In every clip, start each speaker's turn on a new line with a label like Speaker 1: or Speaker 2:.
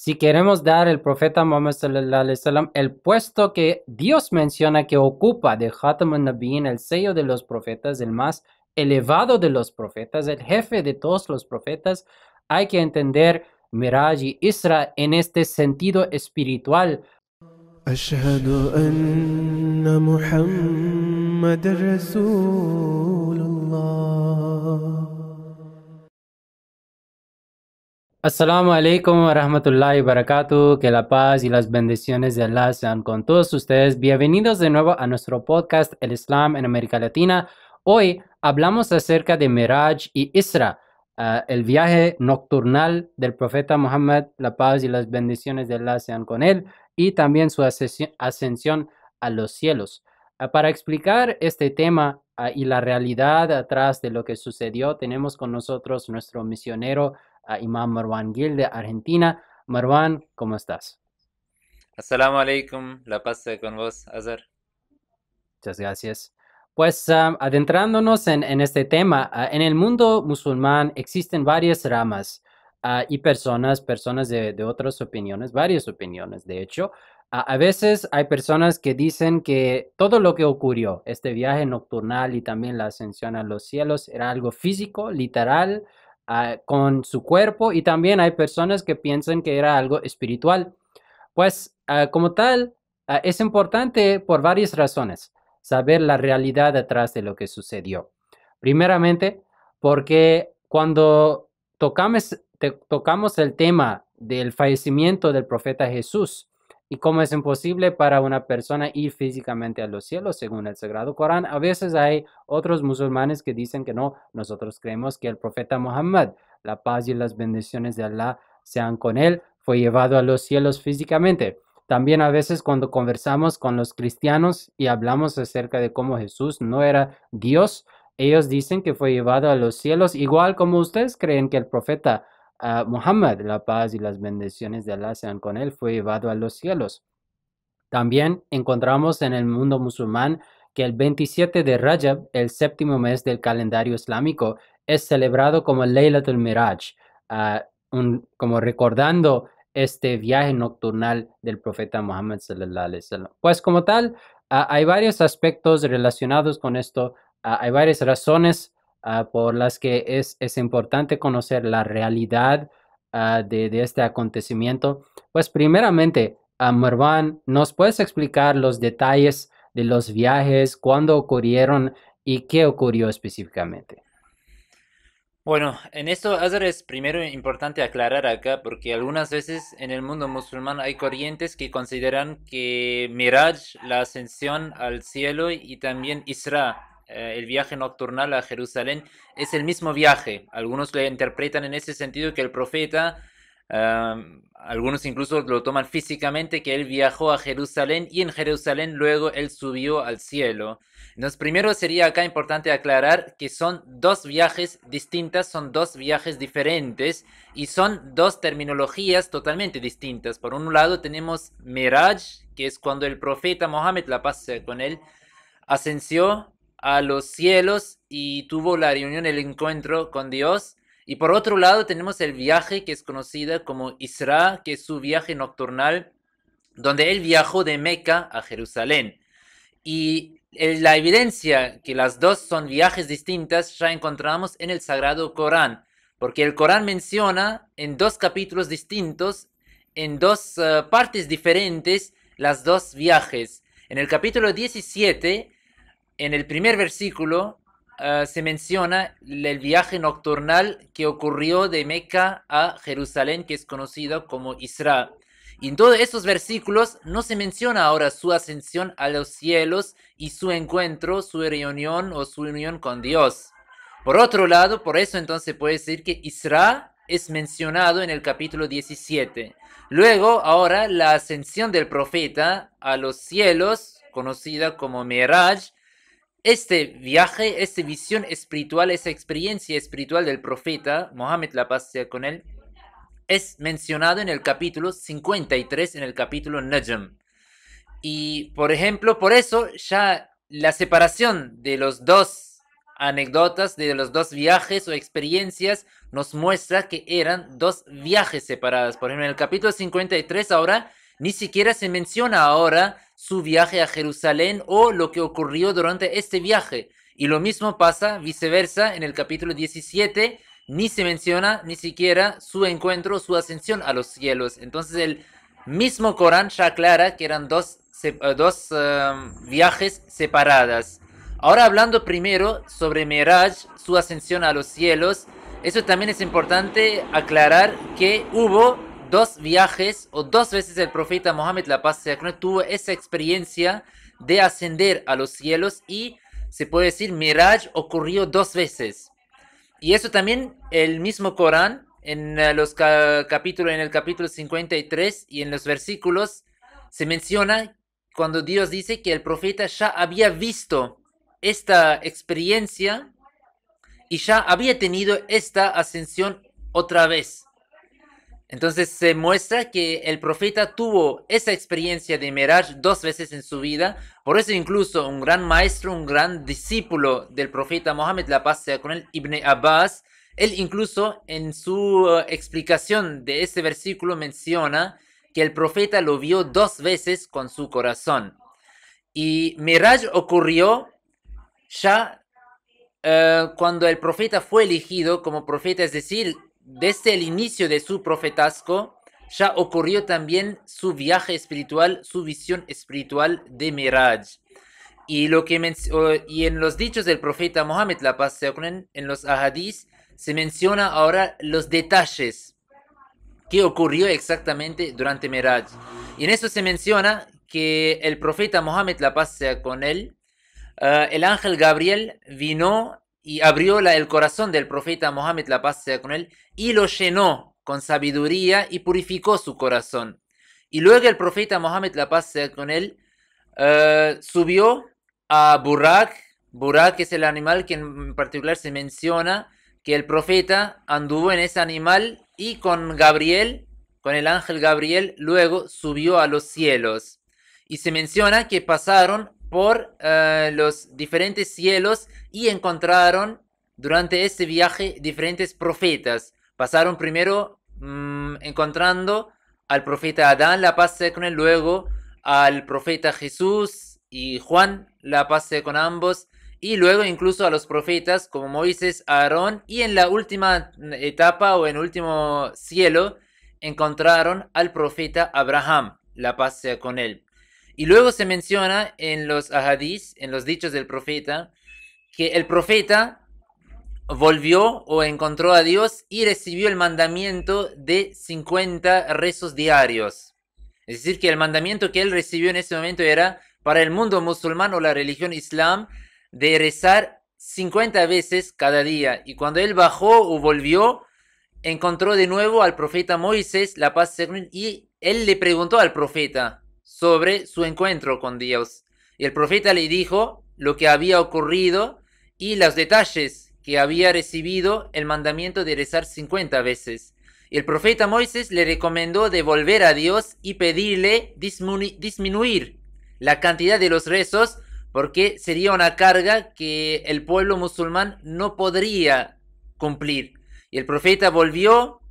Speaker 1: si queremos dar al profeta Muhammad sallallahu alaihi wasallam el puesto que Dios menciona que ocupa de Khatam al-Nabiyyin, el sello de los profetas, el más elevado de los profetas, el jefe de todos los profetas, hay que entender Miraj y Isra en este sentido espiritual.
Speaker 2: أشهد أن محمد رسول الله.
Speaker 1: Assalamu alaikum wa rahmatullahi wa barakatuh. Que la paz y las bendiciones de Allah sean con todos ustedes. Bienvenidos de nuevo a nuestro podcast El Islam en América Latina. Hoy hablamos acerca de Miraj y Isra, el viaje nocturnal del profeta Muhammad, la paz y las bendiciones de Allah sean con él, y también su ascensión a los cielos. Para explicar este tema y la realidad atrás de lo que sucedió, tenemos con nosotros nuestro misionero Imam Marwan Gil de Argentina. Marwan, ¿cómo estás?
Speaker 3: Assalamu alaikum, la paz sea con vos, Azar.
Speaker 1: Muchas gracias. Pues adentrándonos en este tema, en el mundo musulmán existen varias ramas y personas de otras opiniones, varias opiniones, de hecho. A veces hay personas que dicen que todo lo que ocurrió, este viaje nocturnal y también la ascensión a los cielos, era algo físico, literal, con su cuerpo, y también hay personas que piensan que era algo espiritual. Pues como tal, es importante por varias razones saber la realidad detrás de lo que sucedió. Primeramente, porque cuando tocamos el tema del fallecimiento del profeta Jesús y cómo es imposible para una persona ir físicamente a los cielos según el Sagrado Corán, a veces hay otros musulmanes que dicen que no, nosotros creemos que el profeta Muhammad, la paz y las bendiciones de Allah sean con él, fue llevado a los cielos físicamente. También a veces cuando conversamos con los cristianos y hablamos acerca de cómo Jesús no era Dios, ellos dicen que fue llevado a los cielos, igual como ustedes creen que el profeta Muhammad, la paz y las bendiciones de Allah sean con él, fue llevado a los cielos. También encontramos en el mundo musulmán que el 27 de Rajab, el séptimo mes del calendario islámico, es celebrado como Laylatul Miraj, como recordando este viaje nocturnal del profeta Muhammad sallallahu alaihi wasallam. Pues como tal, hay varios aspectos relacionados con esto, hay varias razones por las que es importante conocer la realidad de este acontecimiento. Pues primeramente, Marwan, ¿nos puedes explicar los detalles de los viajes, cuándo ocurrieron y qué ocurrió específicamente?
Speaker 3: Bueno, en esto, Azar, es primero importante aclarar acá porque algunas veces en el mundo musulmán hay corrientes que consideran que Miraj, la ascensión al cielo, y también Isra, el viaje nocturnal a Jerusalén, es el mismo viaje. Algunos le interpretan en ese sentido que el profeta, algunos incluso lo toman físicamente, que él viajó a Jerusalén y en Jerusalén luego él subió al cielo. Entonces, primero sería acá importante aclarar que son dos viajes distintas, son dos viajes diferentes y son dos terminologías totalmente distintas. Por un lado tenemos Miraj, que es cuando el profeta Mohammed, la paz sea con él, ascendió a los cielos y tuvo la reunión, el encuentro con Dios. Y por otro lado tenemos el viaje que es conocida como Isra, que es su viaje nocturnal, donde él viajó de Meca a Jerusalén. Y la evidencia que las dos son viajes distintas ya encontramos en el Sagrado Corán, porque el Corán menciona en dos capítulos distintos, en dos partes diferentes, las dos viajes. En el capítulo 17, en el primer versículo, se menciona el viaje nocturnal que ocurrió de Meca a Jerusalén, que es conocido como Isra. Y en todos estos versículos no se menciona ahora su ascensión a los cielos y su encuentro, su reunión o su unión con Dios. Por otro lado, por eso entonces se puede decir que Isra es mencionado en el capítulo 17. Luego, ahora, la ascensión del profeta a los cielos, conocida como Miraj, este viaje, esta visión espiritual, esa experiencia espiritual del profeta, Mohammed, la paz sea con él, es mencionado en el capítulo 53, en el capítulo Najm. Y, por ejemplo, por eso ya la separación de los dos anécdotas de los dos viajes o experiencias nos muestra que eran dos viajes separados. Por ejemplo, en el capítulo 53 ahora ni siquiera se menciona ahora su viaje a Jerusalén o lo que ocurrió durante este viaje. Y lo mismo pasa viceversa en el capítulo 17, ni se menciona ni siquiera su encuentro, su ascensión a los cielos. Entonces el mismo Corán ya aclara que eran dos viajes separadas. Ahora hablando primero sobre Miraj, su ascensión a los cielos, eso también es importante aclarar que hubo dos viajes o dos veces el profeta Mohammed, la paz sea con él, tuvo esa experiencia de ascender a los cielos y se puede decir Miraj ocurrió dos veces. Y eso también el mismo Corán en los capítulos, en el capítulo 53 y en los versículos se menciona cuando Dios dice que el profeta ya había visto esta experiencia y ya había tenido esta ascensión otra vez. Entonces se muestra que el profeta tuvo esa experiencia de Miraj dos veces en su vida. Por eso incluso un gran maestro, un gran discípulo del profeta Mohammed, la paz sea con él, Ibn Abbas, él incluso en su explicación de este versículo menciona que el profeta lo vio dos veces con su corazón. Y Miraj ocurrió ya cuando el profeta fue elegido como profeta, es decir, desde el inicio de su profetazgo, ya ocurrió también su viaje espiritual, su visión espiritual de Miraj. Y, y en los dichos del profeta Mohammed, la paz sea con él, en los ahadís, se menciona ahora los detalles que ocurrió exactamente durante Miraj. Y en eso se menciona que el profeta Mohammed, la paz sea con él, el ángel Gabriel vino y abrió el corazón del profeta Mohammed, la paz sea con él, y lo llenó con sabiduría y purificó su corazón. Y luego el profeta Mohammed, la paz sea con él, subió a Burak. Burak es el animal que en particular se menciona que el profeta anduvo en ese animal y con Gabriel, con el ángel Gabriel, luego subió a los cielos. Y se menciona que pasaron por los diferentes cielos y encontraron durante este viaje diferentes profetas. Pasaron primero encontrando al profeta Adán, la paz sea con él, luego al profeta Jesús y Juan, la paz sea con ambos, y luego incluso a los profetas como Moisés, Aarón, y en la última etapa o en el último cielo encontraron al profeta Abraham, la paz sea con él. Y luego se menciona en los ahadís, en los dichos del profeta, que el profeta volvió o encontró a Dios y recibió el mandamiento de 50 rezos diarios. Es decir, que el mandamiento que él recibió en ese momento era para el mundo musulmán o la religión islam de rezar 50 veces cada día. Y cuando él bajó o volvió, encontró de nuevo al profeta Moisés, la paz sea con él, y él le preguntó al profeta sobre su encuentro con Dios. Y el profeta le dijo lo que había ocurrido y los detalles que había recibido el mandamiento de rezar 50 veces. Y el profeta Moisés le recomendó de volver a Dios y pedirle disminuir la cantidad de los rezos porque sería una carga que el pueblo musulmán no podría cumplir. Y el profeta volvió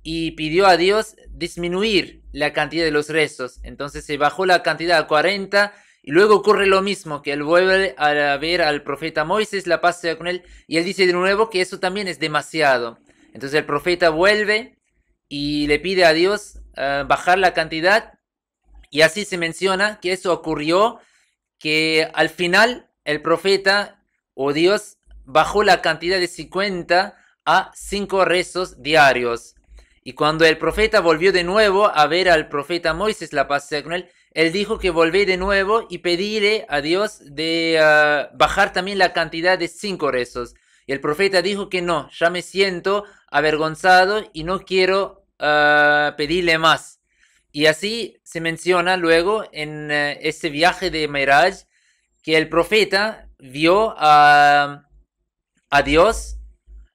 Speaker 3: y pidió a Dios disminuir la cantidad de los rezos. Entonces se bajó la cantidad a 40 y luego ocurre lo mismo, que él vuelve a ver al profeta Moisés, la paz sea con él, y él dice de nuevo que eso también es demasiado. Entonces el profeta vuelve y le pide a Dios bajar la cantidad, y así se menciona que eso ocurrió, que al final el profeta o Dios bajó la cantidad de 50 a 5 rezos diarios. Y cuando el profeta volvió de nuevo a ver al profeta Moisés, la paz sea con él, él dijo que volvé de nuevo y pedirle a Dios de bajar también la cantidad de 5 rezos. Y el profeta dijo que no, ya me siento avergonzado y no quiero pedirle más. Y así se menciona luego en ese viaje de Miraj que el profeta vio a Dios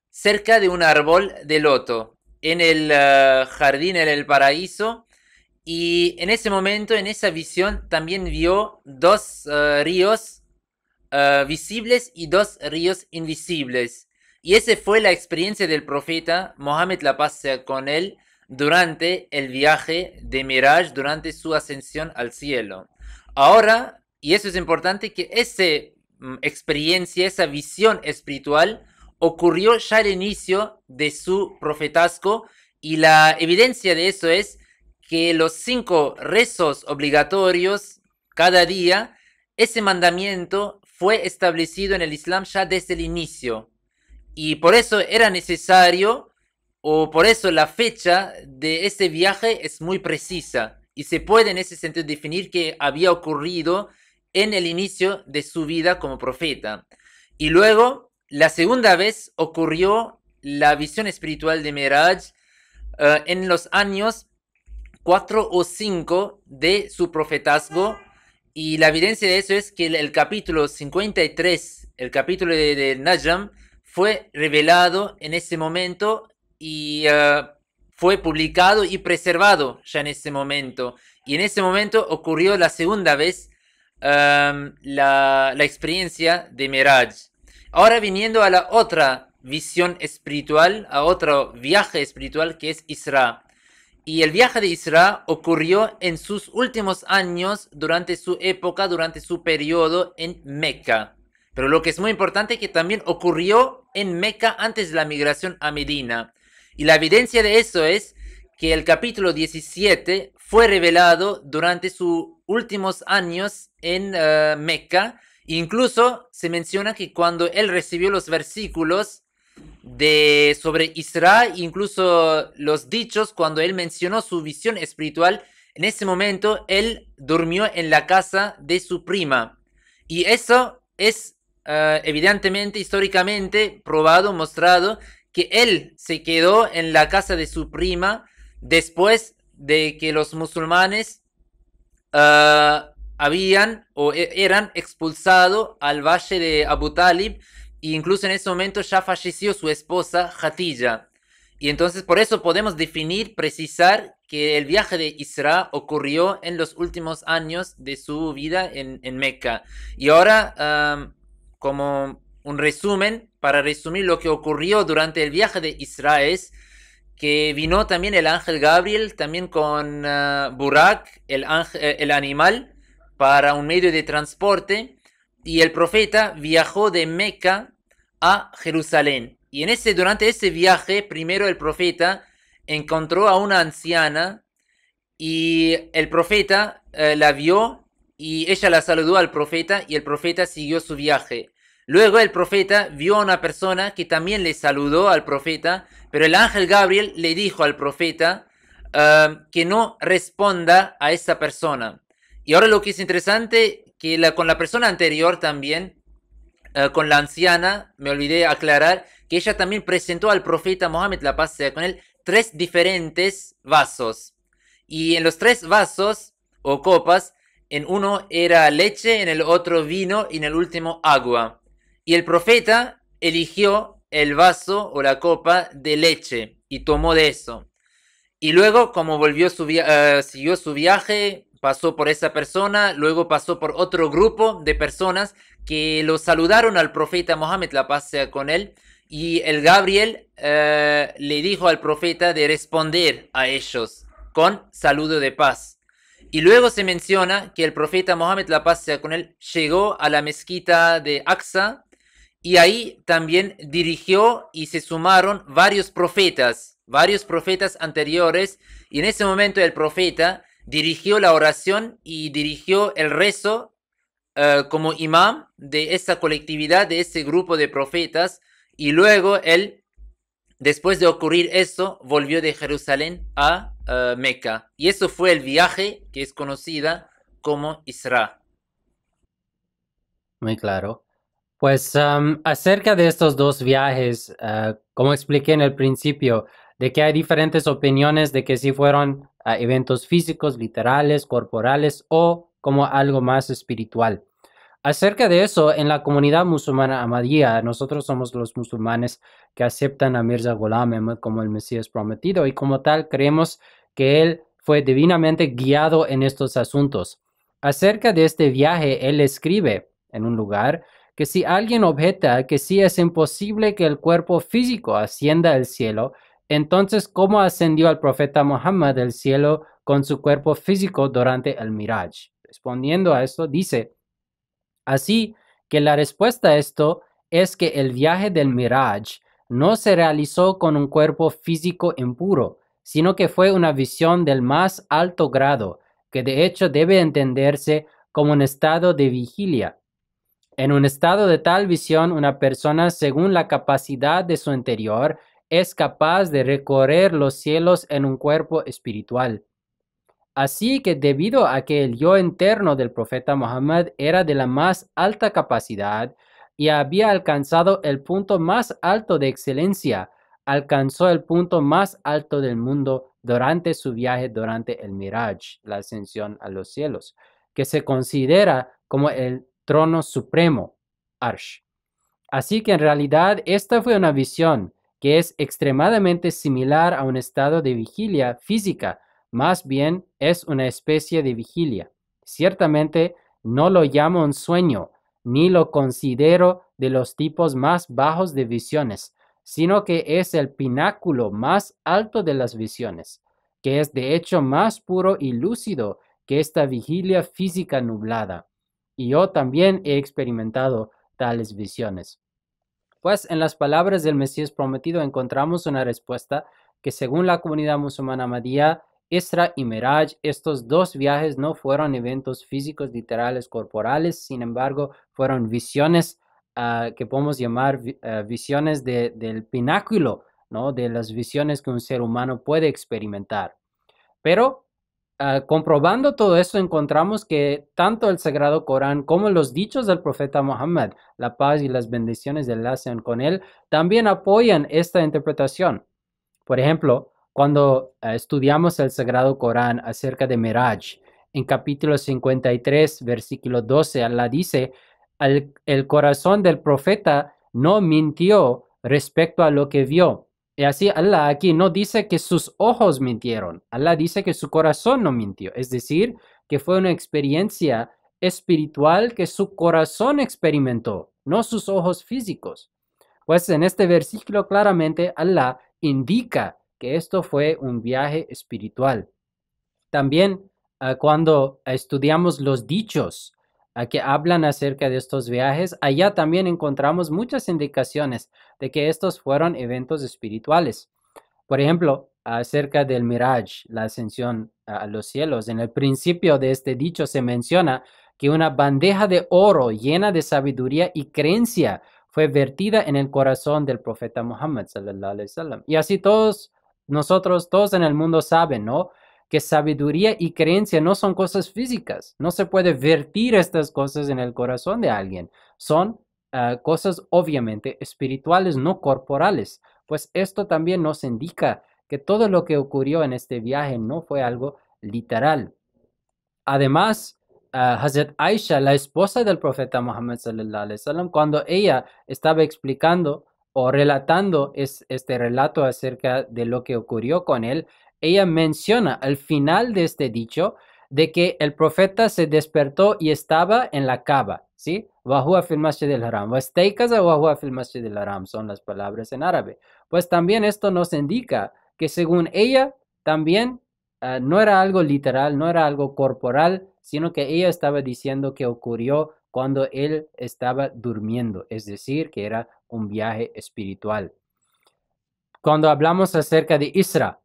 Speaker 3: cerca de un árbol de loto en el jardín, en el paraíso. Y en ese momento, en esa visión, también vio dos ríos visibles y 2 ríos invisibles. Y esa fue la experiencia del profeta Mohammed, la paz sea con él, durante el viaje de Miraj, durante su ascensión al cielo. Ahora, y eso es importante, que esa experiencia, esa visión espiritual, ocurrió ya al inicio de su profetazgo, y la evidencia de eso es que los 5 rezos obligatorios cada día, ese mandamiento fue establecido en el Islam ya desde el inicio. Y por eso era necesario, o por eso la fecha de ese viaje es muy precisa. Y se puede en ese sentido definir que había ocurrido en el inicio de su vida como profeta. Y luego, la segunda vez ocurrió la visión espiritual de Miraj en los años 4 o 5 de su profetazgo. Y la evidencia de eso es que el capítulo 53, el capítulo de Najm, fue revelado en ese momento y fue publicado y preservado ya en ese momento. Y en ese momento ocurrió la segunda vez la experiencia de Miraj. Ahora viniendo a la otra visión espiritual, a otro viaje espiritual que es Isra. Y el viaje de Isra ocurrió en sus últimos años, durante su época, durante su periodo en Meca. Pero lo que es muy importante es que también ocurrió en Meca antes de la migración a Medina. Y la evidencia de eso es que el capítulo 17 fue revelado durante sus últimos años en Meca. Incluso se menciona que cuando él recibió los versículos sobre Isra, incluso los dichos, cuando él mencionó su visión espiritual, en ese momento él durmió en la casa de su prima. Y eso es evidentemente, históricamente probado, mostrado, que él se quedó en la casa de su prima después de que los musulmanes habían o eran expulsados al valle de Abu Talib. E incluso en ese momento ya falleció su esposa Hatilla. Y entonces por eso podemos definir, precisar que el viaje de Isra ocurrió en los últimos años de su vida en Meca. Y ahora, como un resumen, para resumir lo que ocurrió durante el viaje de Isra, es que vino también el ángel Gabriel, también con Burak, el animal, para un medio de transporte. Y el profeta viajó de Meca a Jerusalén. Y durante ese viaje, primero el profeta encontró a una anciana y el profeta la vio y ella la saludó al profeta y el profeta siguió su viaje. Luego el profeta vio a una persona que también le saludó al profeta, pero el ángel Gabriel le dijo al profeta que no responda a esa persona. Y ahora lo que es interesante, que con la persona anterior también, con la anciana, me olvidé aclarar, que ella también presentó al profeta Mohammed, la paz sea con él, 3 diferentes vasos. Y en los 3 vasos o copas, en uno era leche, en el otro vino y en el último agua. Y el profeta eligió el vaso o la copa de leche y tomó de eso. Y luego, como siguió su viaje, pasó por esa persona, luego pasó por otro grupo de personas que lo saludaron al profeta Mohammed, la paz sea con él, y el Gabriel le dijo al profeta de responder a ellos con saludo de paz. Y luego se menciona que el profeta Mohammed, la paz sea con él, llegó a la mezquita de Aqsa y ahí también dirigió y se sumaron varios profetas anteriores, y en ese momento el profeta dirigió la oración y dirigió el rezo como imam de esa colectividad, de ese grupo de profetas, y luego él, después de ocurrir eso, volvió de Jerusalén a Meca. Y eso fue el viaje que es conocida como Isra.
Speaker 1: Muy claro. Pues acerca de estos 2 viajes, como expliqué en el principio, de que hay diferentes opiniones de que si fueron eventos físicos, literales, corporales o como algo más espiritual. Acerca de eso, en la comunidad musulmana Ahmadiyya, nosotros somos los musulmanes que aceptan a Mirza Ghulam Ahmad como el Mesías prometido, y como tal creemos que él fue divinamente guiado en estos asuntos. Acerca de este viaje, él escribe en un lugar que si alguien objeta que sí es imposible que el cuerpo físico ascienda al cielo, entonces ¿cómo ascendió el profeta Muhammad al cielo con su cuerpo físico durante el Miraj? Respondiendo a esto, dice, así que la respuesta a esto es que el viaje del Miraj no se realizó con un cuerpo físico impuro, sino que fue una visión del más alto grado, que de hecho debe entenderse como un estado de vigilia. En un estado de tal visión, una persona, según la capacidad de su interior, es capaz de recorrer los cielos en un cuerpo espiritual. Así que debido a que el yo interno del profeta Muhammad era de la más alta capacidad y había alcanzado el punto más alto de excelencia, alcanzó el punto más alto del mundo durante su viaje durante el Miraj, la ascensión a los cielos, que se considera como el trono supremo, Arsh. Así que en realidad esta fue una visión que es extremadamente similar a un estado de vigilia física, más bien es una especie de vigilia. Ciertamente no lo llamo un sueño, ni lo considero de los tipos más bajos de visiones, sino que es el pináculo más alto de las visiones, que es de hecho más puro y lúcido que esta vigilia física nublada. Y yo también he experimentado tales visiones. Pues en las palabras del Mesías prometido encontramos una respuesta que según la comunidad musulmana Ahmadiyya, Isra y Miraj, estos dos viajes no fueron eventos físicos literales corporales, sin embargo, fueron visiones que podemos llamar visiones del pináculo, ¿no? De las visiones que un ser humano puede experimentar. Pero comprobando todo eso, encontramos que tanto el Sagrado Corán como los dichos del profeta Muhammad, la paz y las bendiciones de Allah sean con él, también apoyan esta interpretación. Por ejemplo, cuando estudiamos el Sagrado Corán acerca de Miraj, en capítulo 53, versículo 12, Allah dice, el corazón del profeta no mintió respecto a lo que vio. Y así Allah aquí no dice que sus ojos mintieron, Allah dice que su corazón no mintió, es decir, que fue una experiencia espiritual que su corazón experimentó, no sus ojos físicos. Pues en este versículo claramente Allah indica que esto fue un viaje espiritual. También cuando estudiamos los dichos que hablan acerca de estos viajes, allá también encontramos muchas indicaciones de que estos fueron eventos espirituales. Por ejemplo, acerca del Miraj, la ascensión a los cielos. En el principio de este dicho se menciona que una bandeja de oro llena de sabiduría y creencia fue vertida en el corazón del profeta Muhammad sallallahu alaihi wasallam. Y así todos nosotros, todos en el mundo saben, ¿no? Que sabiduría y creencia no son cosas físicas. No se puede vertir estas cosas en el corazón de alguien. Son cosas obviamente espirituales, no corporales. Pues esto también nos indica que todo lo que ocurrió en este viaje no fue algo literal. Además, Hazrat Aisha, la esposa del profeta Muhammad sallallahu alaihi wasallam, cuando ella estaba explicando o relatando este relato acerca de lo que ocurrió con él, ella menciona al final de este dicho de que el profeta se despertó y estaba en la Kaaba, ¿sí? Wahua fil masjid al-haram, wastaykaza wahua fil masjid al-haram son las palabras en árabe. Pues también esto nos indica que según ella también no era algo literal, no era algo corporal, sino que ella estaba diciendo que ocurrió cuando él estaba durmiendo, es decir, que era un viaje espiritual. Cuando hablamos acerca de Isra,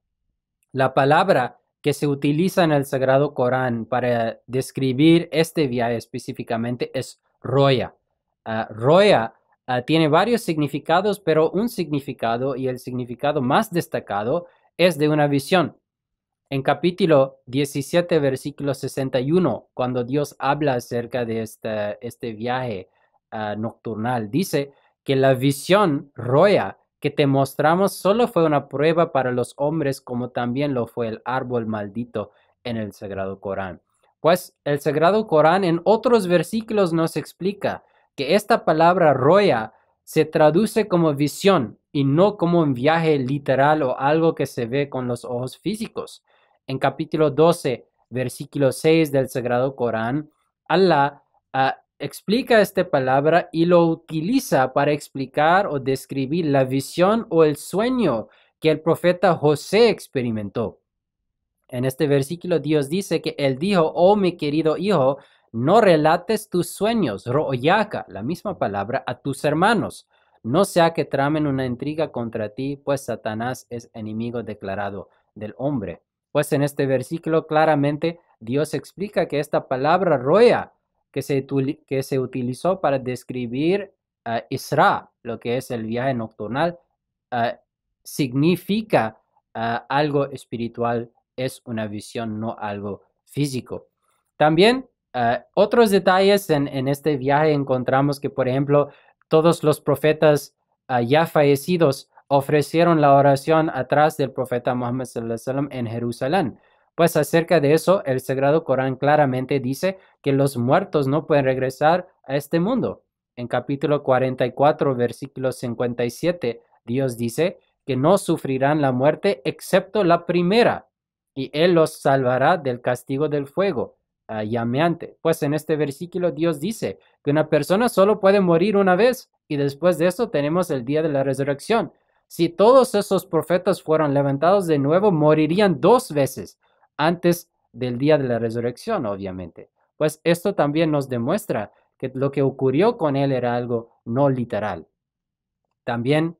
Speaker 1: la palabra que se utiliza en el Sagrado Corán para describir este viaje específicamente es Roya. Roya tiene varios significados, pero un significado y el significado más destacado es de una visión. En capítulo 17, versículo 61, cuando Dios habla acerca de este viaje nocturnal, dice que la visión Roya que te mostramos solo fue una prueba para los hombres, como también lo fue el árbol maldito en el Sagrado Corán. Pues el Sagrado Corán en otros versículos nos explica que esta palabra Roya se traduce como visión y no como un viaje literal o algo que se ve con los ojos físicos. En capítulo 12, versículo 6 del Sagrado Corán, Allah explica esta palabra y lo utiliza para explicar o describir la visión o el sueño que el profeta José experimentó. En este versículo Dios dice que él dijo, oh mi querido hijo, no relates tus sueños, ro'yaka, la misma palabra, a tus hermanos. No sea que tramen una intriga contra ti, pues Satanás es enemigo declarado del hombre. Pues en este versículo claramente Dios explica que esta palabra roya que se utilizó para describir Isra, lo que es el viaje nocturnal, significa algo espiritual, es una visión, no algo físico. También otros detalles en este viaje encontramos que, por ejemplo, todos los profetas ya fallecidos ofrecieron la oración atrás del profeta Muhammad sallallahu alaihi wasallam en Jerusalén. Pues acerca de eso, el Sagrado Corán claramente dice que los muertos no pueden regresar a este mundo. En capítulo 44, versículo 57, Dios dice que no sufrirán la muerte excepto la primera, y Él los salvará del castigo del fuego llameante. Pues en este versículo Dios dice que una persona solo puede morir una vez y después de eso tenemos el día de la resurrección. Si todos esos profetas fueran levantados de nuevo, morirían 2 veces antes del día de la resurrección, obviamente. Pues esto también nos demuestra que lo que ocurrió con él era algo no literal. También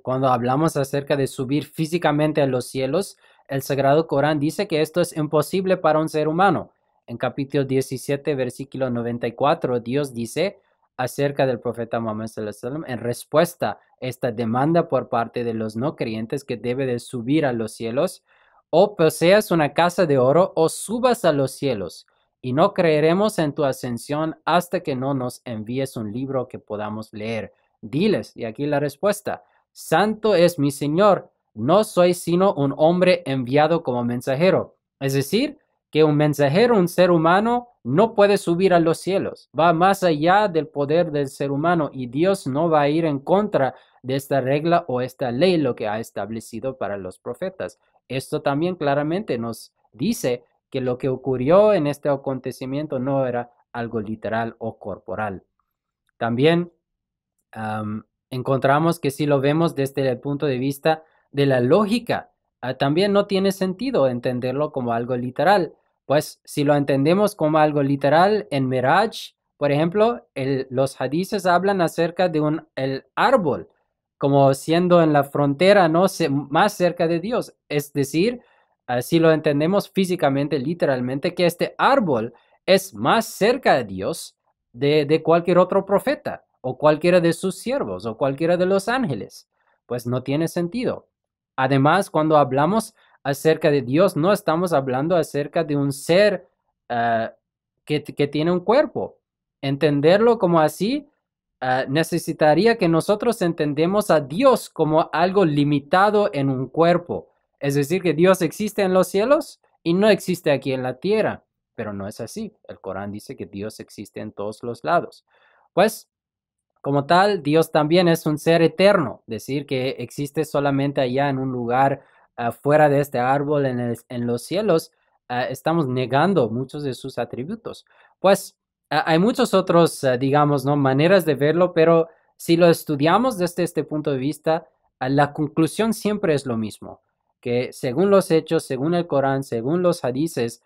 Speaker 1: cuando hablamos acerca de subir físicamente a los cielos, el Sagrado Corán dice que esto es imposible para un ser humano. En capítulo 17, versículo 94, Dios dice acerca del profeta Muhammad sallallahu alaihi wasallam, en respuesta a esta demanda por parte de los no creyentes que debe de subir a los cielos, o poseas una casa de oro o subas a los cielos, y no creeremos en tu ascensión hasta que no nos envíes un libro que podamos leer. Diles, y aquí la respuesta, Santo es mi Señor, no soy sino un hombre enviado como mensajero. Es decir, que un mensajero, un ser humano, no puede subir a los cielos. Va más allá del poder del ser humano y Dios no va a ir en contra de esta regla o esta ley, lo que ha establecido para los profetas. Esto también claramente nos dice que lo que ocurrió en este acontecimiento no era algo literal o corporal. También encontramos que si lo vemos desde el punto de vista de la lógica, también no tiene sentido entenderlo como algo literal. Pues si lo entendemos como algo literal, en Miraj, por ejemplo, los hadices hablan acerca de el árbol, como siendo en la frontera, ¿no? Más cerca de Dios. Es decir, si lo entendemos físicamente, literalmente, que este árbol es más cerca de Dios de cualquier otro profeta, o cualquiera de sus siervos, o cualquiera de los ángeles. Pues no tiene sentido. Además, cuando hablamos acerca de Dios, no estamos hablando acerca de un ser que tiene un cuerpo. Entenderlo como así necesitaría que nosotros entendemos a Dios como algo limitado en un cuerpo. Es decir, que Dios existe en los cielos y no existe aquí en la tierra. Pero no es así. El Corán dice que Dios existe en todos los lados. Pues, como tal, Dios también es un ser eterno, decir que existe solamente allá en un lugar fuera de este árbol en los cielos, estamos negando muchos de sus atributos. Pues hay muchos otros, digamos, ¿no? maneras de verlo, pero si lo estudiamos desde este punto de vista, la conclusión siempre es lo mismo, que según los hechos, según el Corán, según los hadices,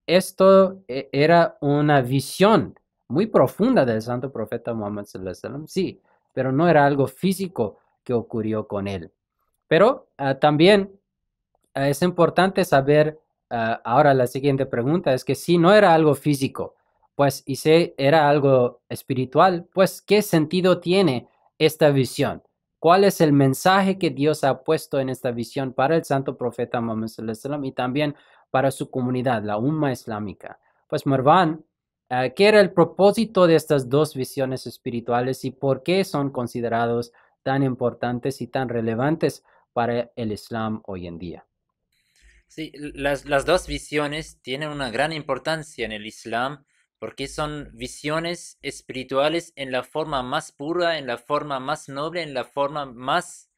Speaker 1: esto era una visión muy profunda del santo profeta Muhammad sallallahu alaihi wasallam, sí, pero no era algo físico que ocurrió con él. Pero también es importante saber, ahora la siguiente pregunta es que si no era algo físico, pues y si era algo espiritual, pues ¿qué sentido tiene esta visión? ¿Cuál es el mensaje que Dios ha puesto en esta visión para el santo profeta Muhammad sallallahu alaihi wasallam y también para su comunidad, la Umma Islámica? Pues Marwan, ¿qué era el propósito de estas dos visiones espirituales y por qué son considerados tan importantes y tan relevantes para el Islam hoy en día?
Speaker 3: Sí, las dos visiones tienen una gran importancia en el Islam porque son visiones espirituales en la forma más pura, en la forma más noble, en la forma más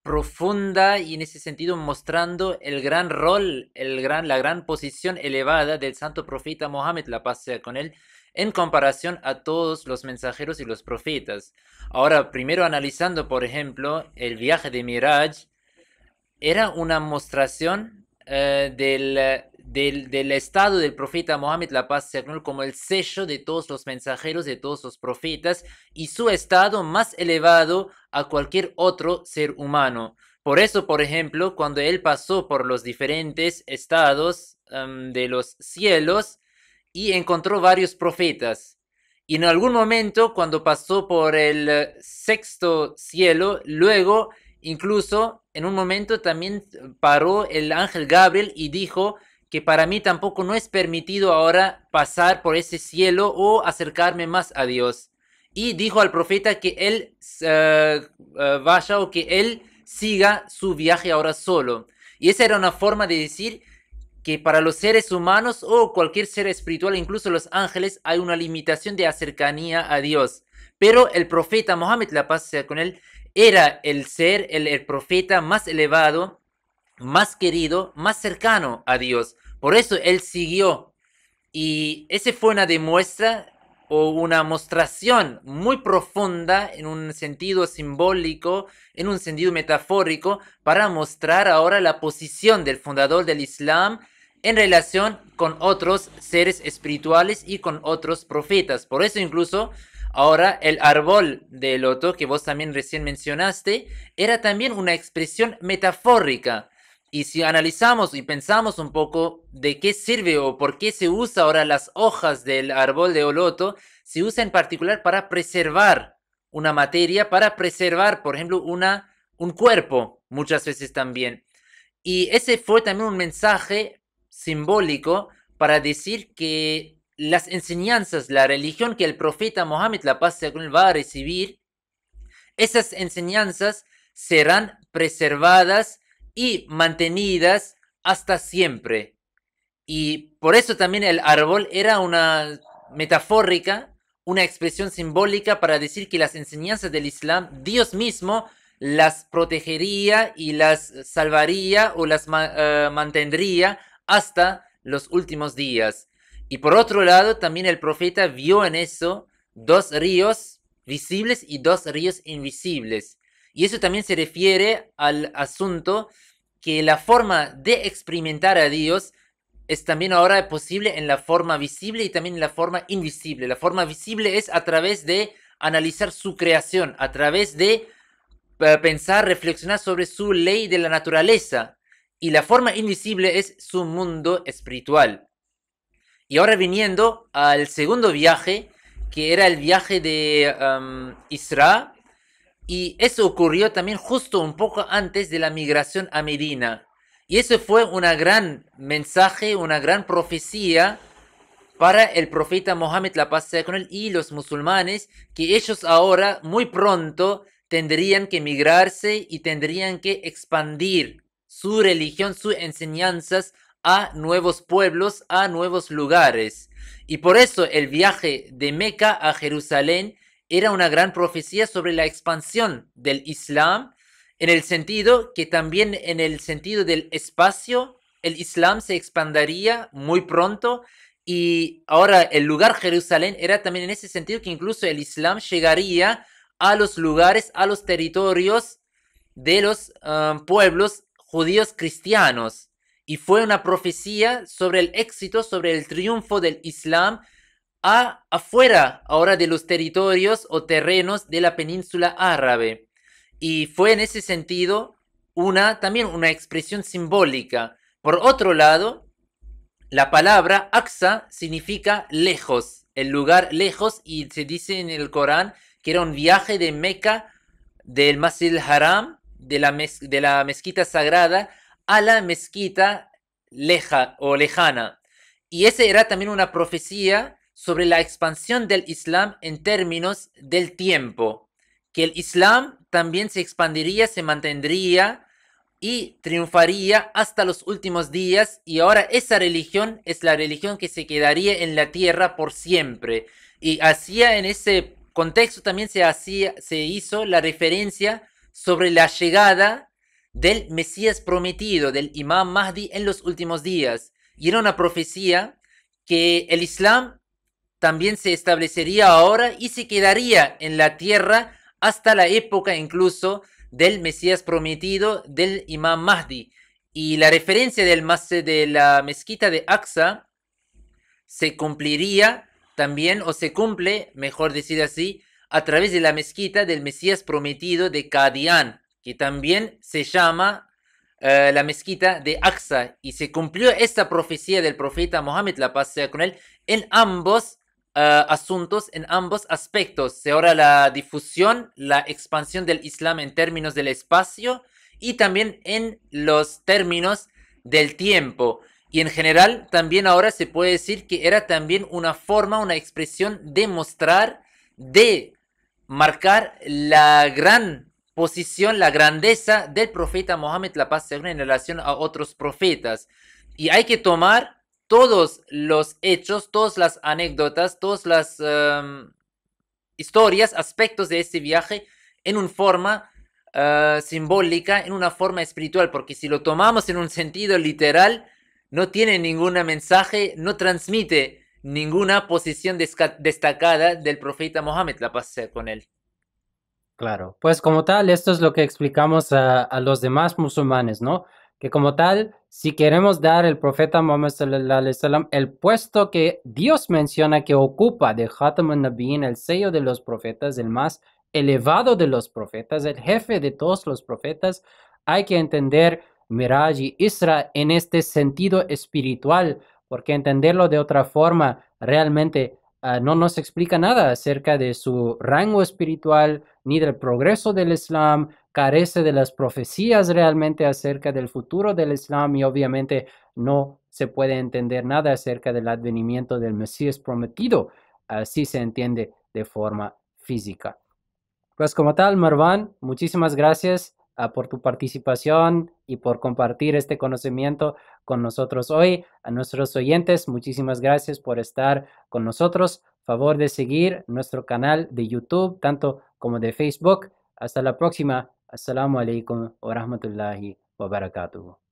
Speaker 3: profunda y en ese sentido mostrando el gran rol, la gran posición elevada del santo profeta Mohammed, la paz sea con él, en comparación a todos los mensajeros y los profetas. Ahora, primero analizando, por ejemplo, el viaje de Miraj, era una mostración del estado del profeta Mohammed, la paz sea con él, como el sello de todos los mensajeros, de todos los profetas, y su estado más elevado a cualquier otro ser humano. Por eso, por ejemplo, cuando él pasó por los diferentes estados de los cielos y encontró varios profetas, y en algún momento, cuando pasó por el sexto cielo, luego incluso en un momento también paró el ángel Gabriel y dijo que para mí tampoco no es permitido ahora pasar por ese cielo o acercarme más a Dios. Y dijo al profeta que él vaya o que él siga su viaje ahora solo. Y esa era una forma de decir que para los seres humanos o cualquier ser espiritual, incluso los ángeles, hay una limitación de cercanía a Dios. Pero el profeta Mohammed, la paz sea con él, era el ser, el profeta más elevado, más querido, más cercano a Dios. Por eso él siguió. Y ese fue una demuestra o una mostración muy profunda en un sentido simbólico, en un sentido metafórico, para mostrar ahora la posición del fundador del Islam en relación con otros seres espirituales y con otros profetas. Por eso incluso ahora el árbol de loto que vos también recién mencionaste era también una expresión metafórica. Y si analizamos y pensamos un poco de qué sirve o por qué se usa ahora las hojas del árbol de oloto, se usa en particular para preservar una materia, para preservar, por ejemplo, un cuerpo, muchas veces también. Y ese fue también un mensaje simbólico para decir que las enseñanzas, la religión que el profeta Mohammed, la paz sea con él, va a recibir, esas enseñanzas serán preservadas y mantenidas hasta siempre. Y por eso también el árbol era una metafórica, una expresión simbólica para decir que las enseñanzas del Islam, Dios mismo las protegería y las salvaría o las mantendría hasta los últimos días. Y por otro lado, también el profeta vio en eso dos ríos visibles y dos ríos invisibles. Y eso también se refiere al asunto que la forma de experimentar a Dios es también ahora posible en la forma visible y también en la forma invisible. La forma visible es a través de analizar su creación, a través de pensar, reflexionar sobre su ley de la naturaleza. Y la forma invisible es su mundo espiritual. Y ahora viniendo al segundo viaje, que era el viaje de Isra, y eso ocurrió también justo un poco antes de la migración a Medina. Y eso fue una gran mensaje, una gran profecía para el profeta Mohammed, la paz sea con él, y los musulmanes, que ellos ahora muy pronto tendrían que migrarse y tendrían que expandir su religión, sus enseñanzas a nuevos pueblos, a nuevos lugares. Y por eso el viaje de Meca a Jerusalén era una gran profecía sobre la expansión del Islam, en el sentido que también en el sentido del espacio, el Islam se expandiría muy pronto. Y ahora el lugar Jerusalén era también en ese sentido que incluso el Islam llegaría a los lugares, a los territorios de los pueblos judíos cristianos. Y fue una profecía sobre el éxito, sobre el triunfo del Islam afuera ahora de los territorios o terrenos de la península árabe. Y fue en ese sentido también una expresión simbólica. Por otro lado, la palabra Aqsa significa lejos, el lugar lejos, y se dice en el Corán que era un viaje de Meca, del Masjid al-Haram, de la mezquita sagrada, a la mezquita lejana. Y esa era también una profecía sobre la expansión del Islam en términos del tiempo, que el Islam también se expandiría, se mantendría y triunfaría hasta los últimos días, y ahora esa religión es la religión que se quedaría en la tierra por siempre. Y en ese contexto también se hizo la referencia sobre la llegada del Mesías prometido, del Imam Mahdi en los últimos días. Y era una profecía que el Islam también se establecería ahora y se quedaría en la tierra hasta la época incluso del Mesías prometido, del Imam Mahdi. Y la referencia de la mezquita de Aqsa se cumpliría también, o se cumple, mejor decir así, a través de la mezquita del Mesías prometido de Qadian, que también se llama la mezquita de Aqsa, y se cumplió esta profecía del profeta Mohammed, la paz sea con él, en ambos asuntos, en ambos aspectos. Ahora la difusión, la expansión del Islam en términos del espacio y también en los términos del tiempo. Y en general también ahora se puede decir que era también una forma, una expresión de mostrar, de marcar la gran posición, la grandeza del profeta Mohammed, la paz sea en relación a otros profetas. Y hay que tomar todos los hechos, todas las anécdotas, todas las historias, aspectos de este viaje en una forma simbólica, en una forma espiritual, porque si lo tomamos en un sentido literal, no tiene ningún mensaje, no transmite ninguna posición destacada del profeta Mohammed, la paz sea con él.
Speaker 1: Claro, pues como tal, esto es lo que explicamos a los demás musulmanes, ¿no? Que como tal, si queremos dar al profeta Muhammad sallallahu alaihi wasallam el puesto que Dios menciona que ocupa de Khatam al-Nabiyyin, el sello de los profetas, el más elevado de los profetas, el jefe de todos los profetas, hay que entender Miraj y Isra en este sentido espiritual, porque entenderlo de otra forma realmente no nos explica nada acerca de su rango espiritual ni del progreso del Islam, carece de las profecías realmente acerca del futuro del Islam y obviamente no se puede entender nada acerca del advenimiento del Mesías prometido, si se entiende de forma física. Pues como tal, Marwan, muchísimas gracias por tu participación y por compartir este conocimiento con nosotros hoy. A nuestros oyentes, muchísimas gracias por estar con nosotros. Favor de seguir nuestro canal de YouTube, tanto como de Facebook. Hasta la próxima. Assalamu alaikum wa rahmatullahi wa barakatuhu.